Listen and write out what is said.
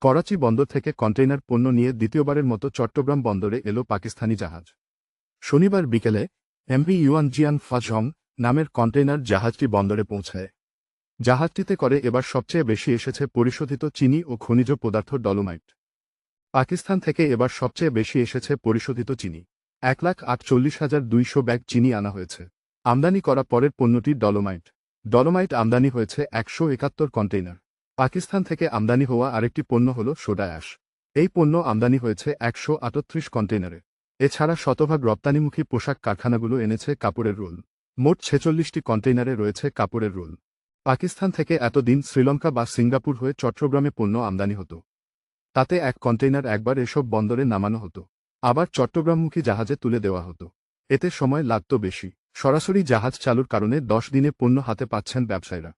করাচি বন্দর থেকে কন্টেইনার পণ্য নিয়ে দ্বিতীয়বারের মতো চট্টগ্রাম বন্দরে এলো পাকিস্তানি জাহাজ। শনিবার বিকেলে এমভি ইউয়ানজিয়ান ফাজহং নামের কন্টেইনার জাহাজটি বন্দরে পৌঁছায়। জাহাজটিতে করে এবার সবচেয়ে বেশি এসেছে পরিশোধিত চিনি ও খনিজ পদার্থ ডলোমাইট। পাকিস্তান থেকে এবার সবচেয়ে বেশি এসেছে পরিশোধিত চিনি। 1,48,200 ব্যাগ চিনি আনা হয়েছে। আমদানি করা পরের পণ্যটি ডলোমাইট। ডলোমাইট আমদানি হয়েছে 171 কন্টেইনার। পাকিস্তান থেকে আমদানি হওয়া আরেকটি পণ্য হল সোডা অ্যাশ। এই পণ্য আমদানি হয়েছে 138 কন্টেইনারে। এছাড়া শতভাগ রপ্তানিমুখী পোশাক কারখানাগুলো এনেছে কাপড়ের রোল। মোট 46টি কন্টেইনারে রয়েছে কাপড়ের রোল। পাকিস্তান থেকে এতদিন শ্রীলঙ্কা বা সিঙ্গাপুর হয়ে চট্টগ্রামে পণ্য আমদানি হতো। তাতে এক কন্টেইনার একবার এসব বন্দরে নামানো হতো, আবার চট্টগ্রামমুখী জাহাজে তুলে দেওয়া হতো। এতে সময় লাগত বেশি। সরাসরি জাহাজ চালুর কারণে 10 দিনে পণ্য হাতে পাচ্ছেন ব্যবসায়ীরা।